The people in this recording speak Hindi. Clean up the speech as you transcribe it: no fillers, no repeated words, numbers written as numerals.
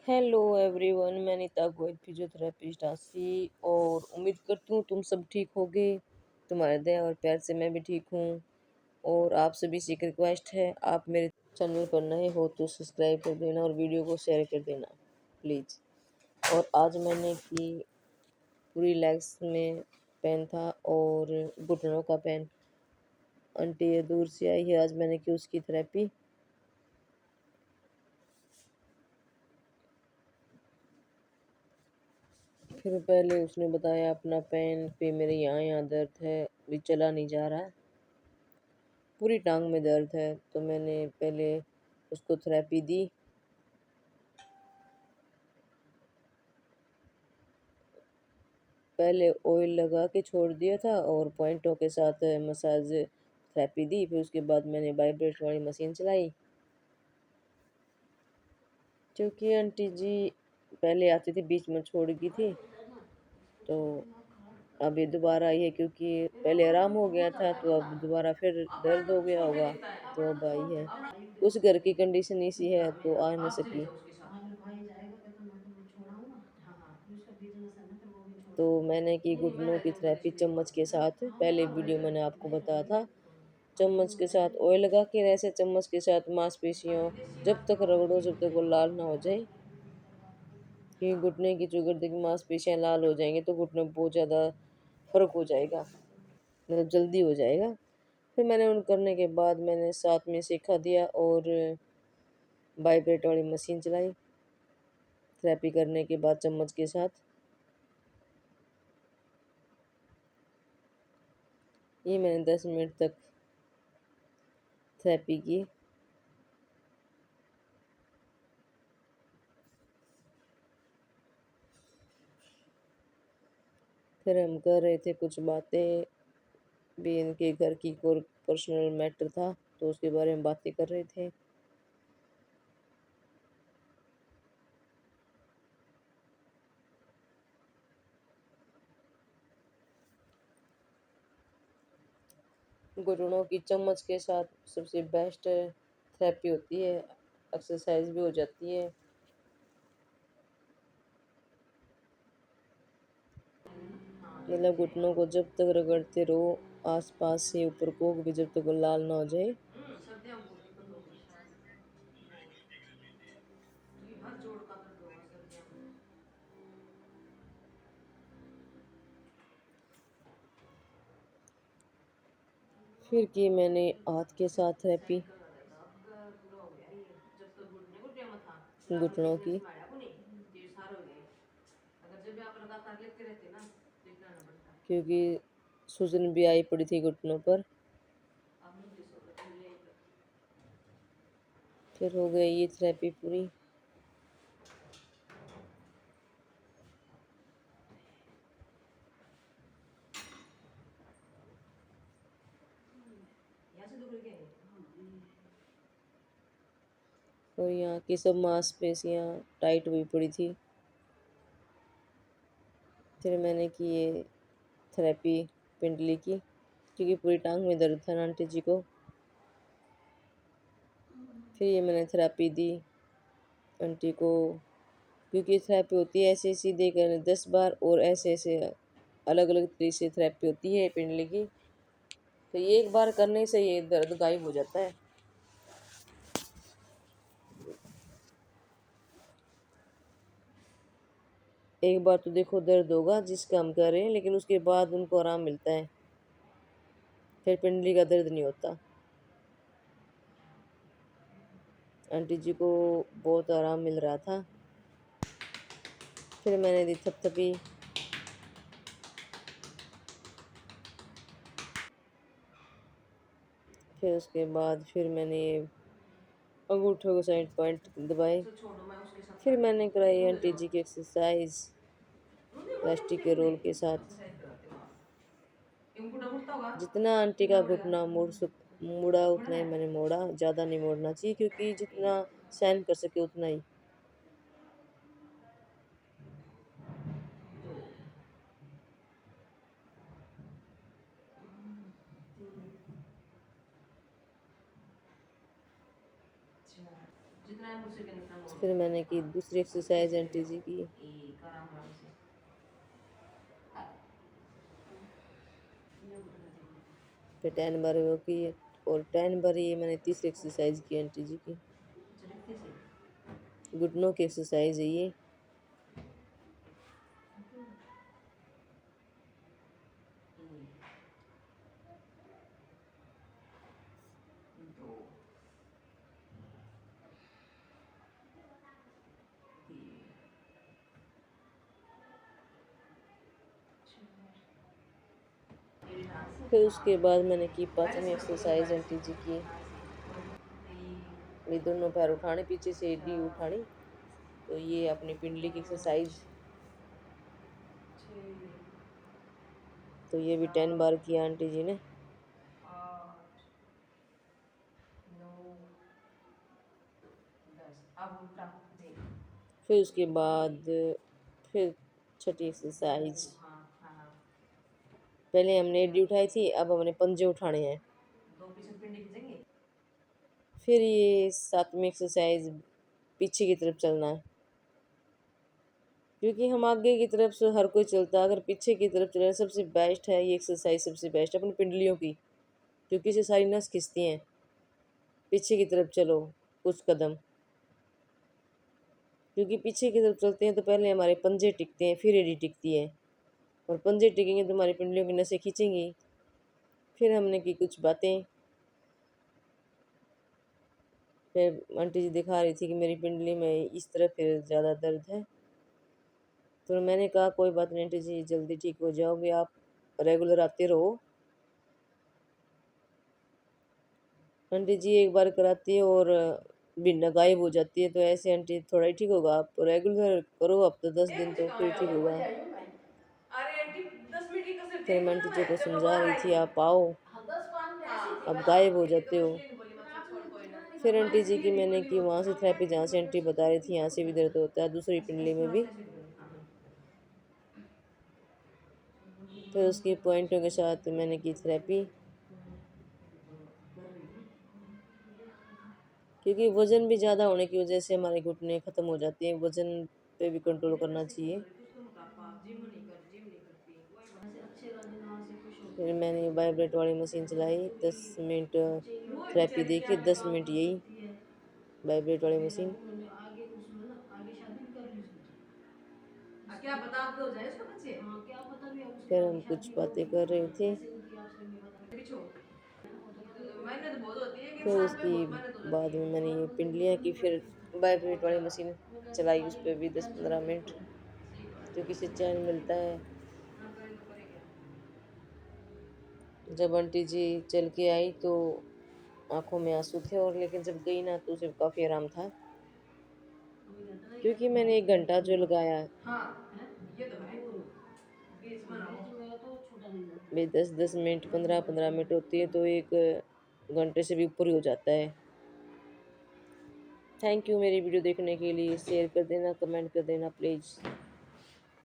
हेलो एवरीवन, मैं नीता गोयल फिजियोथेरेपिस्ट आसी और उम्मीद करती हूँ तुम सब ठीक होगे। तुम्हारे दया और प्यार से मैं भी ठीक हूँ। और आप सभी से एक रिक्वेस्ट है, आप मेरे चैनल पर नए हो तो सब्सक्राइब कर देना और वीडियो को शेयर कर देना प्लीज़। और आज मैंने की पूरी लेग्स में पेन था और घुटनों का पेन। आंटी ये दूर से आई है, आज मैंने की उसकी थेरेपी। फिर पहले उसने बताया अपना पेन पे मेरे यहाँ यहाँ दर्द है, भी चला नहीं जा रहा, पूरी टांग में दर्द है। तो मैंने पहले उसको थेरेपी दी। पहले ऑयल लगा के छोड़ दिया था और पॉइंटों के साथ मसाज थेरेपी दी। फिर उसके बाद मैंने वाइब्रेट वाली मशीन चलाई, क्योंकि आंटी जी पहले आती थी, बीच में छोड़ गई थी, तो अब ये दोबारा आई है। क्योंकि पहले आराम हो गया था तो अब दोबारा फिर दर्द हो गया होगा, तो अब आई है। उस घर की कंडीशन ऐसी है तो आ नहीं सकी। हाँ, मेरे भाई जाएगा फिर तो मैं तो वो छोड़ आऊंगा। हाँ हाँ। अभी उसका बिजनेस है ना, फिर वो भी छोड़ तो दूंगा। मैंने की नहीं घुटनों की थेरेपी चम्मच के साथ, हाँ पहले हाँ वीडियो मैंने आपको मैं बताया करूंगी। था। अभी चम्मच वो के साथ जाएगी। ऑयल लगा के ऐसे चम्मच के साथ मांसपेशियों जब तक रगड़ो, जब तक वो लाल ना हो जाए। क्योंकि घुटने की जो गर्दन की मांसपेशियां लाल हो जाएंगी तो घुटने में बहुत ज़्यादा फर्क हो जाएगा, मतलब जल्दी हो जाएगा। फिर मैंने उन करने के बाद मैंने साथ में सीखा दिया और वाइब्रेट वाली मशीन चलाई थेरेपी करने के बाद चम्मच के साथ। ये मैंने 10 मिनट तक थेरेपी की। फिर हम कर रहे थे कुछ बातें भी, इनके घर की कोई पर्सनल मैटर था तो उसके बारे में बातें कर रहे थे। घुटनों की चम्मच के साथ सबसे बेस्ट थेरेपी होती है, एक्सरसाइज भी हो जाती है। मतलब घुटनों को जब तक रगड़ते रहो, आसपास से ऊपर को भी, जब तक वो लाल ना हो जाए। सर्दियों में बहुत दिक्कत होगी। क्योंकि हर जोड़ का दर्द होगा सर्दियों में। फिर की मैंने हाथ के साथ थेरेपी साइकिल का था अब पूरा हो गया ये। जब तक घुटने घुटने में था फिर आपने घुटनों बिजनेस की, संभाला को नहीं, तो ये सारे हो गए। अगर जब भी आप लगातार लेते रहते ना तो इतना ना बढ़ता। क्योंकि सूजन भी आई पड़ी थी घुटनों पर। अब मुझे सोलह ले इधर। फिर हो गई ये थेरेपी पूरी। यहाँ से दुख गए। और यहाँ की सब मांसपेशियाँ टाइट हुई पड़ी थी। फिर मैंने की ये थेरेपी पिंडली की, क्योंकि पूरी टांग में दर्द था ना आंटी जी को। फिर ये मैंने थेरेपी दी आंटी को, क्योंकि थेरेपी होती है ऐसे सीधे करने 10 बार और ऐसे ऐसे अलग अलग तरीके से थेरेपी होती है पिंडली की। तो ये एक बार करने से ये दर्द गायब हो जाता है। एक बार तो देखो दर्द होगा जिसका हम कर रहे हैं, लेकिन उसके बाद उनको आराम मिलता है, फिर पिंडली का दर्द नहीं होता। आंटी जी को बहुत आराम मिल रहा था। फिर मैंने दी थपथपी। फिर उसके बाद फिर मैंने ये अंगूठों को साइड पॉइंट दबाए। उसे छोड़ो, मैं उसके साथ फिर कर मैंने लेती कराई हूँ। रुक आंटी जाओ। जी की एक्सरसाइज रुंदे रुंदे प्लास्टिक रुंदे के रुंदे रोल के साथ। एक्सरसाइज कराते हो आप। ये बुढ़ा उठता होगा। जितना आंटी का कितना उड़ेगा। घुटना मुड़ा बड़ा उतना ही है। मैंने मोड़ा, ज़्यादा नहीं मोड़ना चाहिए, क्योंकि जितना सहन कर सके उतना ही। दो तीन चार। जितना मुझसे के निकलना हो फिर मैंने की दूसरी एक्सरसाइज आंटी जी की। ए करा हमारे से फिर 10 बार वो की, और 10 बार ये मैंने तीसरी एक्सरसाइज की आंटी जी की। चलते से घुटनों की एक्सरसाइज है ये। दो तीन फिर उसके बाद मैंने की पांचवी एक्सरसाइज आंटी जी की। ये दोनों पैर उठाने, पीछे से एडी उठानी, तो ये अपनी पिंडली की एक्सरसाइज। तो ये भी 10 बार किया आंटी जी ने। आठ नौ दस अब उल्टा जी फिर उसके बाद फिर छठी एक्सरसाइज। हाँ हाँ हाँ पहले हमने एडी उठाई थी, अब हमने पंजे उठाने हैं। दो पीछे पिंडी खींचेंगे फिर ये सातवीं एक्सरसाइज, पीछे की तरफ चलना है, क्योंकि हम आगे की तरफ से हर कोई चलता है, अगर पीछे की तरफ चले सबसे बेस्ट है ये एक्सरसाइज, सबसे बेस्ट अपनी पिंडलियों की, क्योंकि इसे सारी नस खिंचती हैं। पीछे की तरफ चलो कुछ कदम, क्योंकि पीछे की तरफ चलते हैं तो पहले हमारे पंजे टिकते हैं, फिर एड़ी टिकती है, और पंजे टिकेंगे तो हमारी पिंडलियों की नसें खींचेंगी। फिर हमने की कुछ बातें। फिर आंटी जी दिखा रही थी कि मेरी पिंडली में इस तरफ फिर ज़्यादा दर्द है, तो मैंने कहा कोई बात नहीं आंटी जी, जल्दी ठीक हो जाओगे आप, रेगुलर आते रहो। आंटी जी एक बार कराती है और बिना गायब हो जाती है, तो ऐसे आंटी थोड़ा ही ठीक होगा, आप रेगुलर करो, अब तो 10 दिन तो फिर ठीक होगा। अरे आंटी 10 मिनट की कसरत फिर देख मैं लो ना आंटी जी मैं को चलो समझा बाहर रही थी आइए आप आओ, हाँ 10 5 मिनट ऐसी थी अब बस गायब हो ये जाते तो मैं हो। इसलिए नहीं बोली मतलब छोड़ कोई ना फिर मैं आंटी जी की इसलिए नहीं मैंने बोली की वो वहाँ से थेरेपी, जहाँ से आंटी बता रही थी यहाँ से भी दर्द होता है, दूसरी पिंडली में भी। हाँ हाँ फिर उसकी पॉइंटों के साथ मैंने की थेरेपी, क्योंकि वज़न भी ज़्यादा होने की वजह से हमारे घुटने ख़त्म हो जाते हैं, वज़न पे भी कंट्रोल करना चाहिए। फिर मैंने वाइब्रेट वाली मशीन चलाई, 10 मिनट थेरेपी देखी, 10 मिनट यही वाइब्रेट वाली मशीन। आगे उसमें ना आगे शादी भी कर ली सोची क्या पता आपके हो जाए उसके बच्चे हाँ क्या पता भी अब उसके फिर आगे हम कुछ शादी बातें होगी कर रहे थे। ऐसे नहीं कि आपसे नहीं पता पीछो मेहनत बहुत होती है फिर इंसान पे उसकी बहुत मेहनत हो बाद जाती में है मैंने बार ये बंदे पिंडलियाँ बोलते की, नहीं फिर पड़ती वाइब्रेट और वाली क्या मशीन मैं चलाई, उस सारी पर भी दस टेंशन पंद्रह फ्री मिनट हो सही बात क्योंकि इससे चैन मिलता है। ना करे तो करे क्या जब आंटी जी चल के आई तो आंखों में आंसू थे, और लेकिन जब गई ना तो उसे काफ़ी आराम था, अभी कहता ना क्योंकि मैंने 1 घंटा जो लगाया, हाँ है ये तो है बीच में ना हो बीच में तो छोटा नहीं जाता भाई 10-10 मिनट 15-15 मिनट होती है, तो 1 घंटे से भी ऊपर ही हो जाता है। थैंक यू मेरी वीडियो देखने के लिए, शेयर कर देना, कमेंट कर देना प्लीज़।